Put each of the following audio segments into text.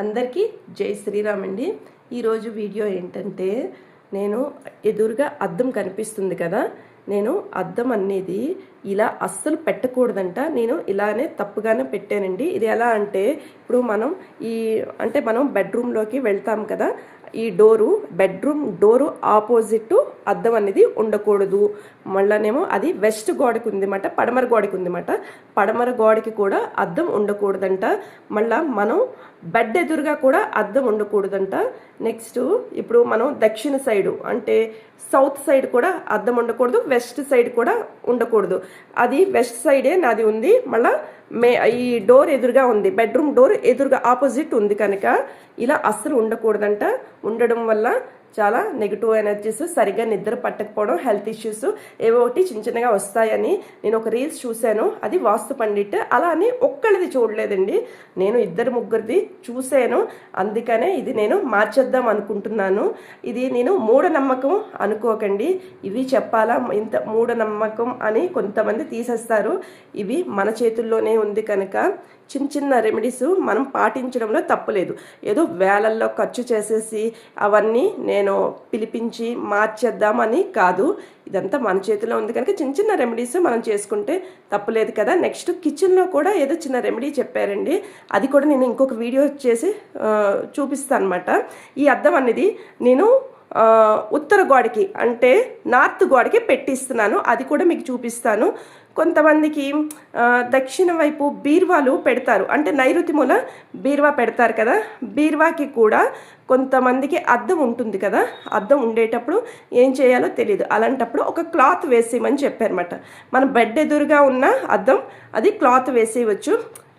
అందరికీ జై శ్రీరామ్ అండి. ఈరోజు వీడియో ఏంటంటే, నేను ఎదురుగా అద్దం కనిపిస్తుంది కదా, నేను అద్దం అనేది ఇలా అస్సలు పెట్టకూడదంట. నేను ఇలానే తప్పుగానే పెట్టానండి. ఇది ఎలా అంటే, ఇప్పుడు మనం బెడ్రూమ్లోకి వెళ్తాం కదా, ఈ బెడ్రూమ్ డోరు ఆపోజిట్ అద్దం అనేది ఉండకూడదు. మళ్ళానేమో అది వెస్ట్ గోడకి ఉందన్నమాట, పడమర గోడకి ఉందన్నమాట. పడమర గోడకి కూడా అద్దం ఉండకూడదంట. మళ్ళా మనం బెడ్ ఎదురుగా కూడా అద్దం ఉండకూడదంట. నెక్స్ట్ ఇప్పుడు మనం దక్షిణ సైడు అంటే సౌత్ సైడ్ కూడా అద్దం ఉండకూడదు, వెస్ట్ సైడ్ కూడా ఉండకూడదు. అది వెస్ట్ సైడే నాది ఉంది. మళ్ళీ ఈ డోర్ ఎదురుగా ఉంది, బెడ్రూమ్ డోర్ ఎదురుగా ఆపోజిట్ ఉంది కనుక ఇలా అస్సలు ఉండకూడదంట. ఉండడం వల్ల చాలా నెగిటివ్ ఎనర్జీస్, సరిగ్గా నిద్ర పట్టకపోవడం, హెల్త్ ఇష్యూస్ ఏవో ఒకటి చిన్నగా వస్తాయని నేను ఒక రీల్స్ చూశాను. అది వాస్తు పండిట్. అలా అని ఒక్కళ్ళది చూడలేదండి, నేను ఇద్దరు ముగ్గురిది చూశాను. అందుకనే ఇది నేను మార్చేద్దాం అనుకుంటున్నాను. ఇది నేను మూఢనమ్మకం అనుకోకండి, ఇవి చెప్పాలా ఇంత మూఢనమ్మకం అని కొంతమంది తీసేస్తారు. ఇవి మన చేతుల్లోనే ఉంది కనుక చిన్న రెమెడీస్ మనం పాటించడంలో తప్పులేదు. ఏదో వేలల్లో ఖర్చు చేసేసి అవన్నీ నేను పిలిపించి మార్చేద్దామని కాదు. ఇదంతా మన చేతిలో ఉంది కనుక చిన్న రెమెడీస్ మనం చేసుకుంటే తప్పులేదు కదా. నెక్స్ట్ కిచెన్లో కూడా ఏదో చిన్న రెమెడీ చెప్పారండి, అది కూడా నేను ఇంకొక వీడియో చేసి చూపిస్తాను అనమాట. ఈ అద్దం అనేది నేను ఉత్తర గోడకి అంటే నార్త్ గోడకి పెట్టిస్తున్నాను, అది కూడా మీకు చూపిస్తాను. కొంతమందికి దక్షిణ వైపు బీరువాలు పెడతారు, అంటే నైరుతి మూల బీరువా పెడతారు కదా, బీరువాకి కూడా కొంతమందికి అద్దం ఉంటుంది కదా. అద్దం ఉండేటప్పుడు ఏం చేయాలో తెలియదు. అలాంటప్పుడు ఒక క్లాత్ వేసేయమని చెప్పారన్నమాట. మన బెడ్ ఎదురుగా ఉన్న అద్దం అది క్లాత్ వేసేయవచ్చు.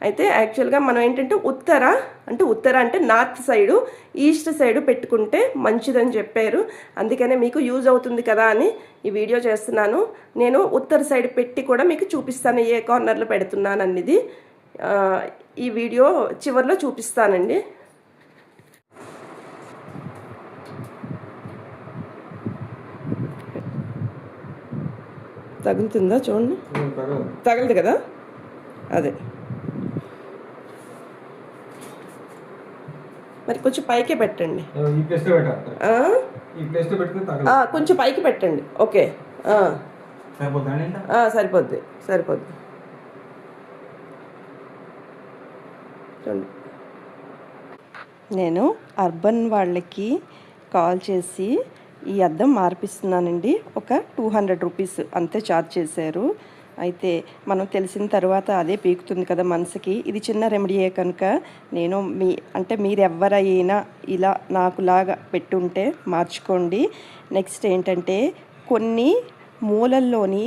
అయితే యాక్చువల్గా మనం ఏంటంటే ఉత్తర అంటే నార్త్ సైడు, ఈస్ట్ సైడు పెట్టుకుంటే మంచిదని చెప్పారు. అందుకనే మీకు యూజ్ అవుతుంది కదా అని ఈ వీడియో చేస్తున్నాను. నేను ఉత్తర సైడ్ పెట్టి కూడా మీకు చూపిస్తాను ఏ కార్నర్లో పెడుతున్నాను అన్నది. ఈ వీడియో చివరిలో చూపిస్తానండి. తగులుతుందా చూడండి, తగలదు కదా, అదే మరి కొంచెం పైకే పెట్టండి, కొంచెం పైకి పెట్టండి. ఓకే, సరిపోద్ది. చూడండి, నేను అర్బన్ వాళ్ళకి కాల్ చేసి ఈ అద్దం మార్పిస్తున్నానండి. ఒక 200 రూపీస్ అంతే ఛార్జ్ చేశారు. అయితే మనం తెలిసిన తర్వాత అదే పీకుతుంది కదా మనసుకి. ఇది చిన్న రెమెడీయే కనుక నేను మీరు ఎవరైనా ఇలా నాకులాగా పెట్టుంటే మార్చుకోండి. నెక్స్ట్ ఏంటంటే, కొన్ని మూలల్లోని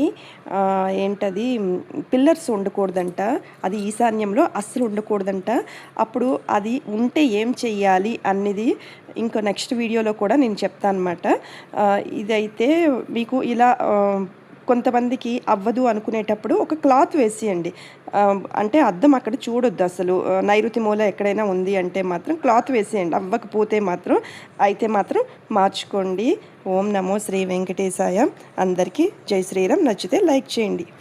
పిల్లర్స్ ఉండకూడదంట, అది ఈశాన్యంలో అస్సలు ఉండకూడదంట. అప్పుడు అది ఉంటే ఏం చెయ్యాలి అన్నది ఇంకో నెక్స్ట్ వీడియోలో కూడా నేను చెప్తాను అన్నమాట. ఇదైతే మీకు ఇలా కొంతమందికి అవ్వదు అనుకునేటప్పుడు ఒక క్లాత్ వేసేయండి. అంటే అద్దం అక్కడ చూడొద్దు అసలు, నైరుతి మూల ఎక్కడైనా ఉంది అంటే మాత్రం క్లాత్ వేసేయండి. అవ్వకపోతే మాత్రం మార్చుకోండి. ఓం నమో శ్రీ వెంకటేశాయ. అందరికీ జై శ్రీరామ్. నచ్చితే లైక్ చేయండి.